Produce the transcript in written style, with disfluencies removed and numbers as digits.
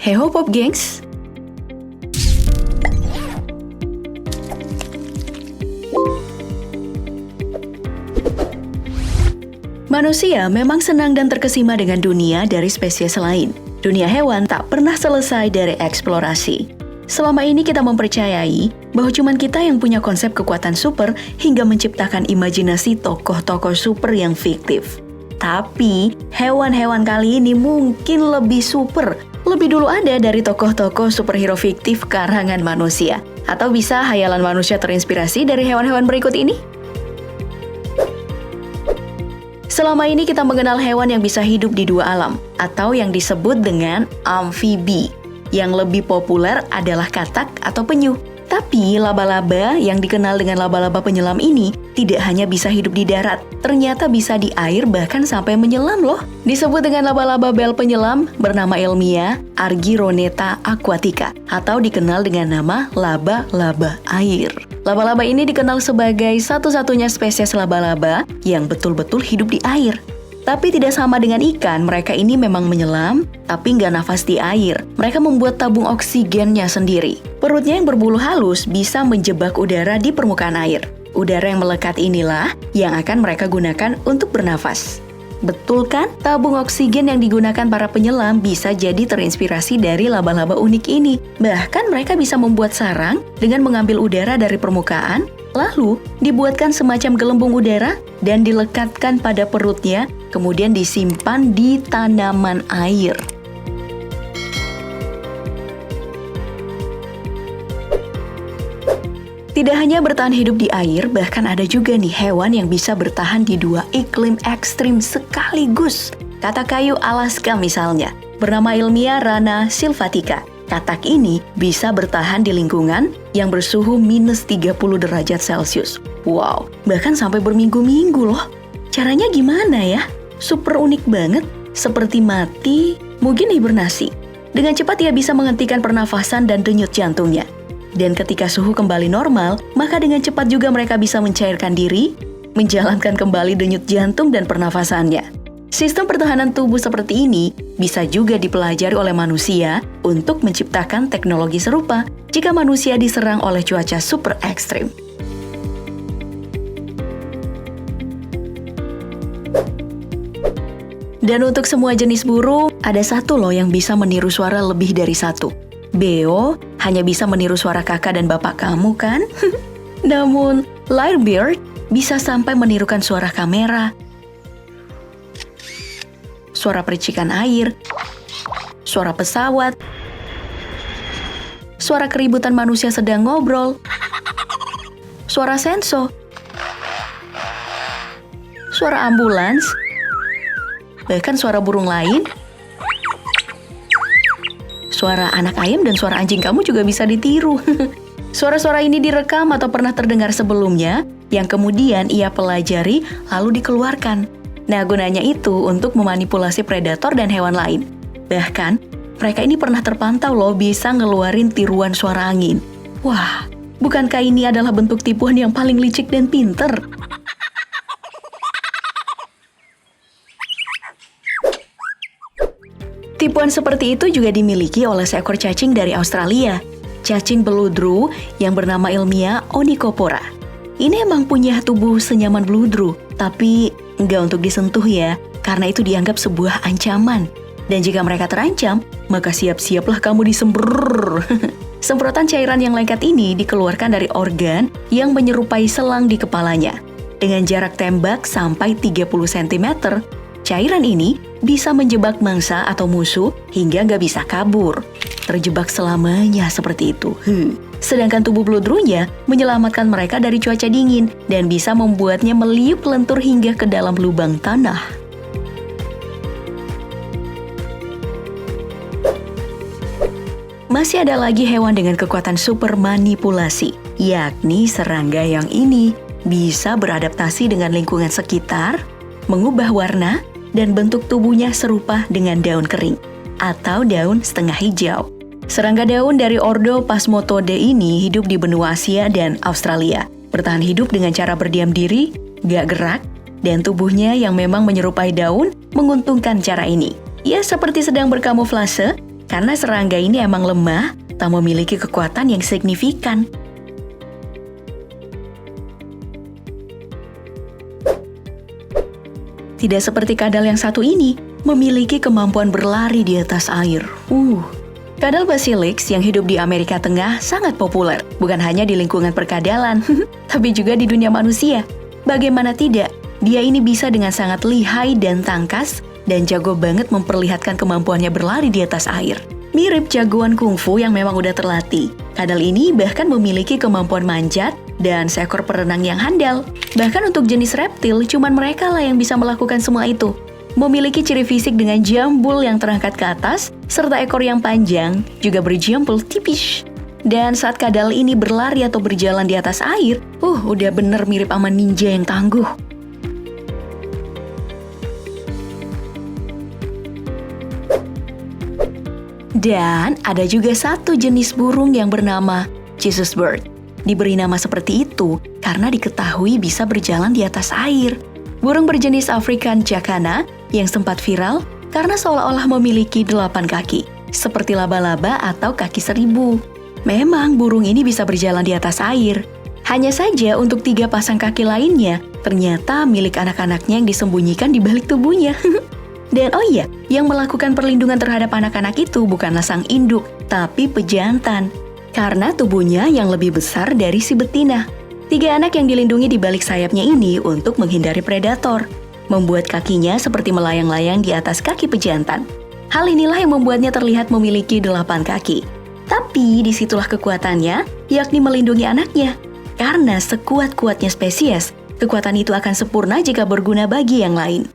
Heho Pop Gengs! Manusia memang senang dan terkesima dengan dunia dari spesies lain. Dunia hewan tak pernah selesai dari eksplorasi. Selama ini kita mempercayai bahwa cuma kita yang punya konsep kekuatan super hingga menciptakan imajinasi tokoh-tokoh super yang fiktif. Tapi, hewan-hewan kali ini mungkin lebih super. Lebih dulu ada dari tokoh-tokoh superhero fiktif karangan manusia. Atau bisa hayalan manusia terinspirasi dari hewan-hewan berikut ini? Selama ini kita mengenal hewan yang bisa hidup di dua alam, atau yang disebut dengan amfibi. Yang lebih populer adalah katak atau penyu. Tapi laba-laba yang dikenal dengan laba-laba penyelam ini tidak hanya bisa hidup di darat, ternyata bisa di air bahkan sampai menyelam loh. Disebut dengan laba-laba bel penyelam bernama ilmiah Argyroneta aquatica atau dikenal dengan nama laba-laba air. Laba-laba ini dikenal sebagai satu-satunya spesies laba-laba yang betul-betul hidup di air. Tapi tidak sama dengan ikan, mereka ini memang menyelam, tapi nggak nafas di air. Mereka membuat tabung oksigennya sendiri. Perutnya yang berbulu halus bisa menjebak udara di permukaan air. Udara yang melekat inilah yang akan mereka gunakan untuk bernafas. Betul kan? Tabung oksigen yang digunakan para penyelam bisa jadi terinspirasi dari laba-laba unik ini. Bahkan mereka bisa membuat sarang dengan mengambil udara dari permukaan, lalu dibuatkan semacam gelembung udara dan dilekatkan pada perutnya, kemudian disimpan di tanaman air. Tidak hanya bertahan hidup di air, bahkan ada juga nih hewan yang bisa bertahan di dua iklim ekstrim sekaligus. Katak kayu Alaska misalnya, bernama ilmiah Rana sylvatica. Katak ini bisa bertahan di lingkungan yang bersuhu minus 30 derajat Celcius. Wow, bahkan sampai berminggu-minggu loh. Caranya gimana ya? Super unik banget, seperti mati, mungkin hibernasi. Dengan cepat ia bisa menghentikan pernafasan dan denyut jantungnya. Dan ketika suhu kembali normal, maka dengan cepat juga mereka bisa mencairkan diri, menjalankan kembali denyut jantung dan pernafasannya. Sistem pertahanan tubuh seperti ini bisa juga dipelajari oleh manusia untuk menciptakan teknologi serupa jika manusia diserang oleh cuaca super ekstrim. Dan untuk semua jenis burung, ada satu loh yang bisa meniru suara lebih dari satu. Beo hanya bisa meniru suara kakak dan bapak kamu kan? Namun, lyrebird bisa sampai menirukan suara kamera, suara percikan air, suara pesawat, suara keributan manusia sedang ngobrol, suara senso, suara ambulans, bahkan suara burung lain, suara anak ayam dan suara anjing kamu juga bisa ditiru. Suara-suara ini direkam atau pernah terdengar sebelumnya, yang kemudian ia pelajari lalu dikeluarkan. Nah, gunanya itu untuk memanipulasi predator dan hewan lain. Bahkan, mereka ini pernah terpantau loh bisa ngeluarin tiruan suara angin. Wah, bukankah ini adalah bentuk tipuan yang paling licik dan pinter? Tipuan seperti itu juga dimiliki oleh seekor cacing dari Australia, cacing beludru yang bernama ilmiah Onychopora. Ini emang punya tubuh senyaman beludru, tapi nggak untuk disentuh ya, karena itu dianggap sebuah ancaman. Dan jika mereka terancam, maka siap-siaplah kamu disembrr. Semprotan cairan yang lengket ini dikeluarkan dari organ yang menyerupai selang di kepalanya. Dengan jarak tembak sampai 30 cm, cairan ini bisa menjebak mangsa atau musuh hingga nggak bisa kabur. Terjebak selamanya seperti itu. Sedangkan tubuh beludrunya menyelamatkan mereka dari cuaca dingin dan bisa membuatnya meliuk lentur hingga ke dalam lubang tanah. Masih ada lagi hewan dengan kekuatan super manipulasi, yakni serangga yang ini bisa beradaptasi dengan lingkungan sekitar, mengubah warna, dan bentuk tubuhnya serupa dengan daun kering atau daun setengah hijau. Serangga daun dari ordo Phasmatodea ini hidup di benua Asia dan Australia. Bertahan hidup dengan cara berdiam diri, gak gerak, dan tubuhnya yang memang menyerupai daun menguntungkan cara ini. Ia seperti sedang berkamuflase Karena serangga ini emang lemah, tak memiliki kekuatan yang signifikan. Tidak seperti kadal yang satu ini, memiliki kemampuan berlari di atas air. Kadal Basilix yang hidup di Amerika Tengah sangat populer, bukan hanya di lingkungan perkadalan, tapi juga di dunia manusia. Bagaimana tidak, dia ini bisa dengan sangat lihai dan tangkas, dan jago banget memperlihatkan kemampuannya berlari di atas air. Mirip jagoan kungfu yang memang udah terlatih, kadal ini bahkan memiliki kemampuan manjat dan seekor perenang yang handal. Bahkan untuk jenis reptil, cuman mereka lah yang bisa melakukan semua itu. Memiliki ciri fisik dengan jambul yang terangkat ke atas, serta ekor yang panjang, juga berjambul tipis. Dan saat kadal ini berlari atau berjalan di atas air, udah bener mirip sama ninja yang tangguh. Dan ada juga satu jenis burung yang bernama Jesus bird. Diberi nama seperti itu karena diketahui bisa berjalan di atas air. Burung berjenis African jacana yang sempat viral karena seolah-olah memiliki 8 kaki, seperti laba-laba atau kaki seribu. Memang burung ini bisa berjalan di atas air. Hanya saja untuk 3 pasang kaki lainnya, ternyata milik anak-anaknya yang disembunyikan di balik tubuhnya. Dan oh iya, yang melakukan perlindungan terhadap anak-anak itu bukanlah sang induk, tapi pejantan. Karena tubuhnya yang lebih besar dari si betina. 3 anak yang dilindungi di balik sayapnya ini untuk menghindari predator. Membuat kakinya seperti melayang-layang di atas kaki pejantan. Hal inilah yang membuatnya terlihat memiliki 8 kaki. Tapi disitulah kekuatannya, yakni melindungi anaknya. Karena sekuat-kuatnya spesies, kekuatan itu akan sempurna jika berguna bagi yang lain.